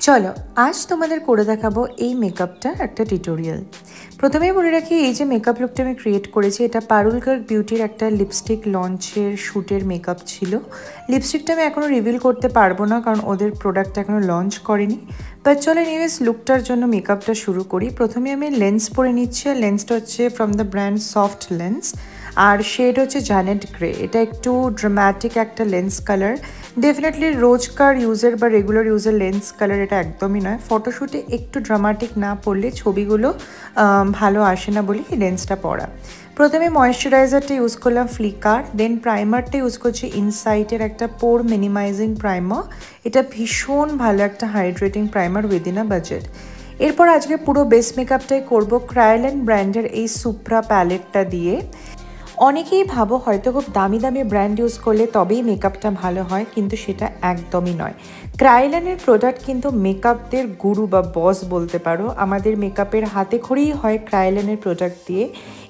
চলো আজ তোমাদের করে দেখাবো এই মেকআপটা একটা টিউটোরিয়াল। প্রথমেই বলে রাখি, এই যে মেকআপ লুকটা আমি ক্রিয়েট করেছি এটা পারুল গার্গ বিউটির একটা লিপস্টিক লঞ্চের শ্যুটের মেকআপ ছিল। লিপস্টিকটা আমি এখনও রিভিল করতে পারবো না কারণ ওদের প্রোডাক্ট এখনও লঞ্চ করেনি। বাট চলো এনিওয়েজ লুকটার জন্য মেকআপটা শুরু করি। প্রথমে আমি লেন্স পরে নিচ্ছি, আর লেন্সটা হচ্ছে from the brand soft lens, আর শেড হচ্ছে জানেট গ্রে। এটা একটু ড্রামাটিক একটা লেন্স কালার, ডেফিনেটলি রোজকার ইউজের বা রেগুলার ইউজের লেন্স কালার এটা একদমই নয়। ফটোশ্যুটে একটু ড্রামাটিক না পড়লে ছবিগুলো ভালো আসে না বলে এই লেন্সটা পরা। প্রথমে ময়েশ্চারাইজারটা ইউজ করলাম ফ্লিকার, দেন প্রাইমারটা ইউজ করছি ইনসাইটের একটা পোর মিনিমাইজিং প্রাইমার। এটা ভীষণ ভালো একটা hydrating primer within a budget. এরপর আজকে পুরো বেস মেকআপটাই করব ক্রায়োল্যান্ড ব্র্যান্ডের এই সুপ্রা প্যালেটটা দিয়ে। অনেকেই ভাবো হয়তো খুব দামি দামি ব্র্যান্ড ইউজ করলে তবেই মেকআপটা ভালো হয়, কিন্তু সেটা একদমই নয়। ক্রায়োল্যান্ডের প্রোডাক্ট কিন্তু মেকআপদের গুরু বা বস বলতে পারো। আমাদের মেকআপের হাতে খড়িই হয় ক্রায়োল্যান্ডের প্রোডাক্ট দিয়ে।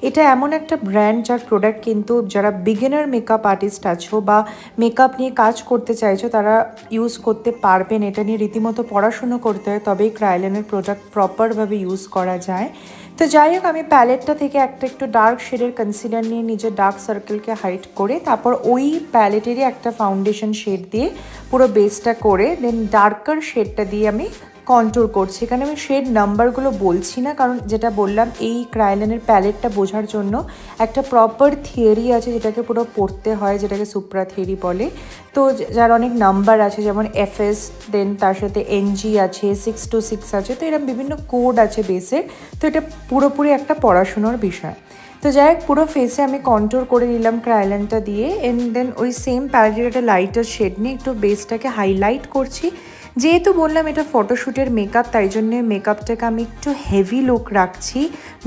এটা এমন একটা ব্র্যান্ড যার প্রোডাক্ট কিন্তু যারা বিগিনার মেকআপ আর্টিস্ট আছো বা মেকআপ নিয়ে কাজ করতে চাইছো তারা ইউজ করতে পারবেন। এটা নিয়ে রীতিমতো পড়াশুনো করতে হয়, তবেই ক্রায়োল্যান্ডের প্রোডাক্ট প্রপারভাবে ইউজ করা যায়। তো যাই হোক, আমি প্যালেটটা থেকে একটা একটু ডার্ক শেডের কনসিলার নিয়ে নিজের ডার্ক সার্কেলকে হাইড করে তারপর ওই প্যালেটেরই একটা ফাউন্ডেশন শেড দিয়ে পুরো বেসটা করে দেন ডার্কার শেডটা দিয়ে আমি কন্ট্রোল করছি। এখানে আমি শেড নাম্বারগুলো বলছি না, কারণ যেটা বললাম এই ক্রায়োল্যান্ডের প্যালেটটা বোঝার জন্য একটা প্রপার থিওরি আছে যেটাকে পুরো পড়তে হয়, যেটাকে সুপ্রা থিওরি বলে। তো যার অনেক নাম্বার আছে, যেমন FS, দেন তার সাথে NG আছে, 626 আছে, তো এরকম বিভিন্ন কোড আছে বেসের। তো এটা পুরোপুরি একটা পড়াশুনোর বিষয়। তো যাই হোক, পুরো ফেসে আমি কন্ট্রোল করে নিলাম ক্রায়োল্যান্ডটা দিয়ে, এন্ড দেন ওই সেম প্যালেটের একটা লাইটার শেড নিয়ে একটু বেসটাকে হাইলাইট করছি। যেহেতু বললাম এটা ফটোশ্যুটের মেকআপ, তাই জন্যে মেকআপটাকে আমি একটু হেভি লুক রাখছি।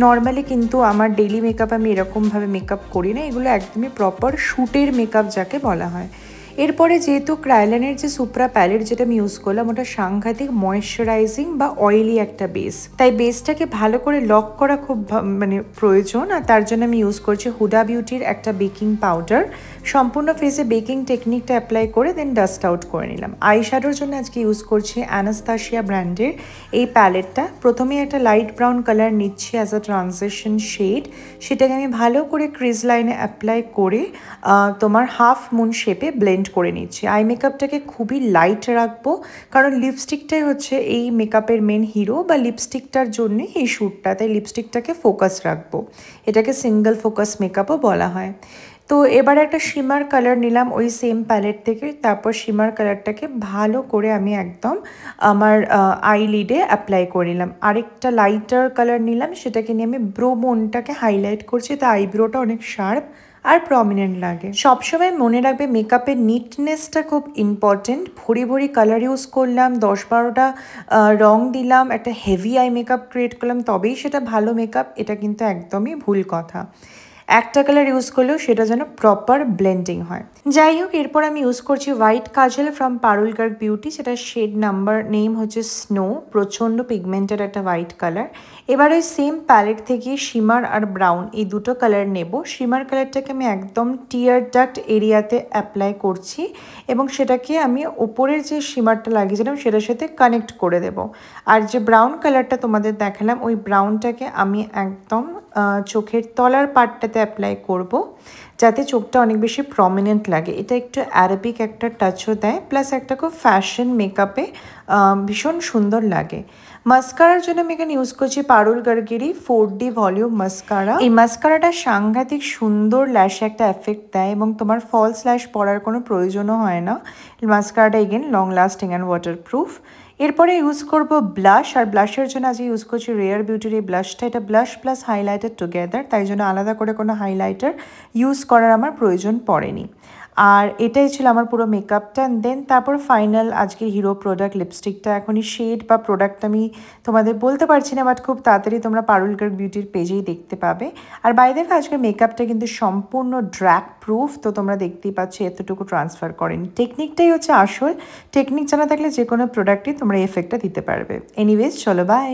নর্মালি কিন্তু আমার ডেইলি মেকআপ আমি এরকমভাবে মেকআপ করি না, এগুলো একদমই প্রপার শ্যুটের মেকআপ যাকে বলা হয়। এরপরে যেহেতু ক্রায়োল্যান্ডের যে সুপ্রা প্যালেট যেটা আমি ইউজ করলাম ওটা সাংঘাতিক ময়েশ্চারাইজিং বা অয়েলি একটা বেস, তাই বেসটাকে ভালো করে লক করা খুব প্রয়োজন। আর তার জন্য আমি ইউজ করছি হুডা বিউটির একটা বেকিং পাউডার। সম্পূর্ণ ফেসে বেকিং টেকনিকটা অ্যাপ্লাই করে দেন ডাস্ট আউট করে নিলাম। আই শ্যাডোর জন্য আজকে ইউজ করছি অ্যানাস্তাসিয়া ব্র্যান্ডের এই প্যালেটটা। প্রথমে একটা লাইট ব্রাউন কালার নিচ্ছি অ্যাজ আ ট্রানজিশন শেড, সেটাকে আমি ভালো করে ক্রিজ লাইনে অ্যাপ্লাই করে তোমার হাফ মুন শেপে ব্লেন্ড করে নিচ্ছি। আই মেকআপটাকে খুবই লাইট রাখবো, কারণ লিপস্টিকটাই হচ্ছে এই মেকআপের মেন হিরো, বা লিপস্টিকটার জন্যে এই শ্যুটটা, তাই লিপস্টিকটাকে ফোকাস রাখবো। এটাকে সিঙ্গেল ফোকাস মেকআপও বলা হয়। তো এবার একটা শিমার কালার নিলাম ওই সেম প্যালেট থেকে, তারপর শিমার কালারটাকে ভালো করে আমি একদম আমার আইলিডে অ্যাপ্লাই করে নিলাম। আরেকটা লাইটার কালার নিলাম, সেটাকে নিয়ে আমি ব্রো বোনটাকে হাইলাইট করছি, তো আইব্রোটা অনেক শার্প আর প্রমিনেন্ট লাগে। সবসময় মনে রাখবে মেকআপের নিটনেসটা খুব ইম্পর্টেন্ট। ভরি ভরি কালার ইউজ করলাম, 10-12টা রং দিলাম, একটা হেভি আই মেকআপ ক্রিয়েট করলাম, তবেই সেটা ভালো মেকআপ, এটা কিন্তু একদমই ভুল কথা। একটা কালার ইউজ করলেও সেটা যেন প্রপার ব্লেন্ডিং হয়। যাই হোক, এরপর আমি ইউজ করছি white Kajal from Parul Garg beauty, সেটা শেড নাম্বার নেম হচ্ছে স্নো। প্রচণ্ড পিগমেন্টের একটা হোয়াইট কালার। এবার ওই সেম প্যালেট থেকে শিমার আর ব্রাউন এই দুটো কালার নেব। শিমার কালারটাকে আমি একদম টিয়ার ডাক্ট এরিয়াতে অ্যাপ্লাই করছি এবং সেটাকে আমি ওপরের যে শিমারটা লাগিয়েছিলাম সেটার সাথে কানেক্ট করে দেব। আর যে ব্রাউন কালারটা তোমাদের দেখালাম ওই ব্রাউনটাকে আমি একদম চোখের তলার পার্টটাতে অ্যাপ্লাই করব, যাতে চোখটা অনেক বেশি প্রমিনেন্ট লাগে। এটা একটু অ্যারাবিক একটা টাচও দেয়, প্লাস একটা খুব ফ্যাশন মেকআপে ভীষণ সুন্দর লাগে। মাস্কারার জন্য আমি এখানে ইউজ করছি পারুল গার্গেরই 4D ভলিউম মাস্কারা। এই মাস্কারাটা সাংঘাতিক সুন্দর ল্যাশে একটা এফেক্ট দেয় এবং তোমার ফলস ল্যাশ পরার কোনো প্রয়োজনও হয় না। মাস্কারাটা again long lasting and waterproof. এরপরে ইউজ করব ব্লাশ, আর ব্লাশের জন্য আজকে ইউজ করছি রেয়ার বিউটির এই ব্লাশটা। এটা ব্লাশ প্লাস হাইলাইটার টুগেদার, তাই জন্য আলাদা করে কোনো হাইলাইটার ইউজ করার আমার প্রয়োজন পড়েনি। আর এটাই ছিল আমার পুরো মেকআপটা। দেন তারপর ফাইনাল আজকে হিরো প্রোডাক্ট লিপস্টিকটা। এখনই শেড বা প্রোডাক্ট আমি তোমাদের বলতে পারছি না, বাট খুব তাড়াতাড়ি তোমরা পারুল গার্গ বিউটির পেজেই দেখতে পাবে। আর বাইরে আজকের মেকআপটা কিন্তু সম্পূর্ণ ড্র্যাগ প্রুফ, তো তোমরা দেখতেই পাচ্ছ এতটুকু ট্রান্সফার করেনি। টেকনিকটাই হচ্ছে আসল, টেকনিক জানা থাকলে যে কোনো প্রোডাক্টই তোমরা এফেক্টটা দিতে পারবে। এনিওয়েজ চলো বাই।